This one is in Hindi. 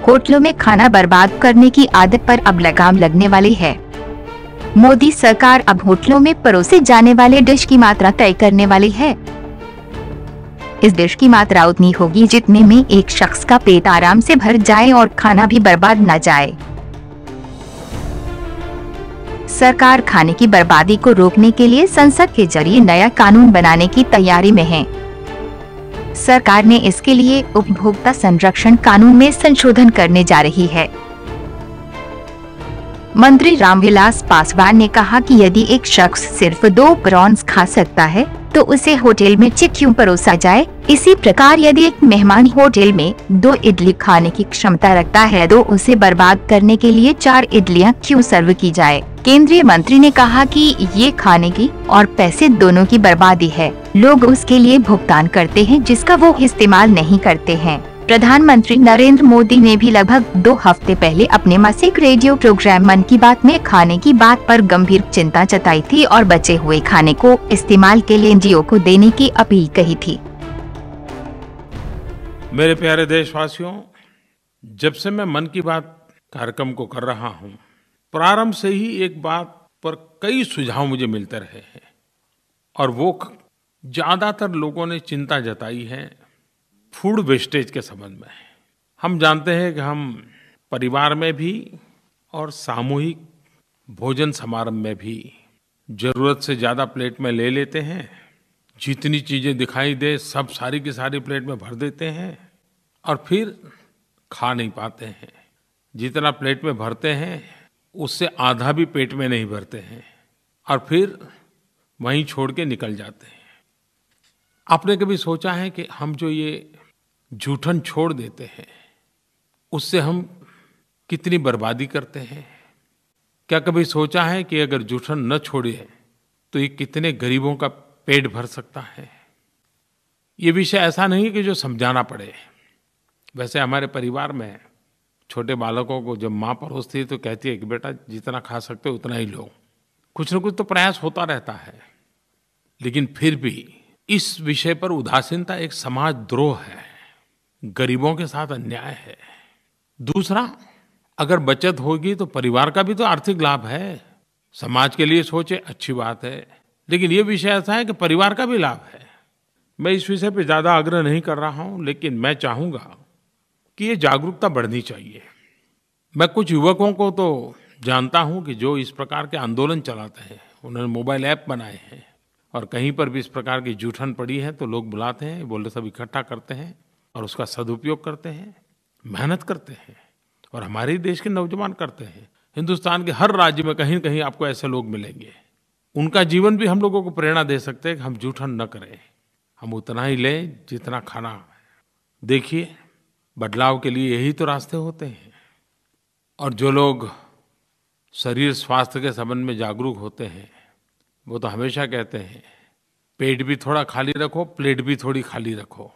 होटलों में खाना बर्बाद करने की आदत पर अब लगाम लगने वाली है। मोदी सरकार अब होटलों में परोसे जाने वाले डिश की मात्रा तय करने वाली है। इस डिश की मात्रा उतनी होगी जितने में एक शख्स का पेट आराम से भर जाए और खाना भी बर्बाद न जाए। सरकार खाने की बर्बादी को रोकने के लिए संसद के जरिए नया कानून बनाने की तैयारी में है। सरकार ने इसके लिए उपभोक्ता संरक्षण कानून में संशोधन करने जा रही है। मंत्री रामविलास पासवान ने कहा कि यदि एक शख्स सिर्फ 2 प्रॉन्स खा सकता है तो उसे होटल में क्यों परोसा जाए। इसी प्रकार यदि एक मेहमान होटल में 2 इडली खाने की क्षमता रखता है तो उसे बर्बाद करने के लिए 4 इडलियां क्यों सर्व की जाए। केंद्रीय मंत्री ने कहा कि ये खाने की और पैसे दोनों की बर्बादी है। लोग उसके लिए भुगतान करते हैं जिसका वो इस्तेमाल नहीं करते हैं। प्रधानमंत्री नरेंद्र मोदी ने भी लगभग 2 हफ्ते पहले अपने मासिक रेडियो प्रोग्राम मन की बात में खाने की बात पर गंभीर चिंता जताई थी और बचे हुए खाने को इस्तेमाल के लिए एनजीओ को देने की अपील कही थी। मेरे प्यारे देशवासियों, जब से मैं मन की बात कार्यक्रम को कर रहा हूँ, प्रारंभ से ही एक बात पर कई सुझाव मुझे मिलते रहे हैं और वो ज्यादातर लोगों ने चिंता जताई है फूड वेस्टेज के संबंध में। हम जानते हैं कि हम परिवार में भी और सामूहिक भोजन समारंभ में भी जरूरत से ज्यादा प्लेट में ले लेते हैं। जितनी चीजें दिखाई दे सब सारी की सारी प्लेट में भर देते हैं और फिर खा नहीं पाते हैं। जितना प्लेट में भरते हैं उससे आधा भी पेट में नहीं भरते हैं और फिर वहीं छोड़ के निकल जाते हैं। आपने कभी सोचा है कि हम जो ये जूठन छोड़ देते हैं उससे हम कितनी बर्बादी करते हैं? क्या कभी सोचा है कि अगर जूठन न छोड़े तो ये कितने गरीबों का पेट भर सकता है? ये विषय ऐसा नहीं कि जो समझाना पड़े। वैसे हमारे परिवार में छोटे बालकों को जब माँ परोसती है तो कहती है कि बेटा जितना खा सकते हो उतना ही लो। कुछ न कुछ तो प्रयास होता रहता है, लेकिन फिर भी इस विषय पर उदासीनता एक समाज द्रोह है, गरीबों के साथ अन्याय है। दूसरा, अगर बचत होगी तो परिवार का भी तो आर्थिक लाभ है। समाज के लिए सोचे अच्छी बात है, लेकिन ये विषय ऐसा है कि परिवार का भी लाभ है। मैं इस विषय पे ज़्यादा आग्रह नहीं कर रहा हूँ, लेकिन मैं चाहूँगा कि ये जागरूकता बढ़नी चाहिए। मैं कुछ युवकों को तो जानता हूँ कि जो इस प्रकार के आंदोलन चलाते हैं, उन्होंने मोबाइल ऐप बनाए हैं और कहीं पर भी इस प्रकार की जूठन पड़ी है तो लोग बुलाते हैं, बोले सब इकट्ठा करते हैं और उसका सदुपयोग करते हैं, मेहनत करते हैं और हमारे देश के नौजवान करते हैं। हिंदुस्तान के हर राज्य में कहीं न कहीं आपको ऐसे लोग मिलेंगे। उनका जीवन भी हम लोगों को प्रेरणा दे सकते हैं कि हम जूठन न करें, हम उतना ही लें जितना खाना है। देखिए, बदलाव के लिए यही तो रास्ते होते हैं। और जो लोग शरीर स्वास्थ्य के संबंध में जागरूक होते हैं वो तो हमेशा कहते हैं पेट भी थोड़ा खाली रखो, प्लेट भी थोड़ी खाली रखो।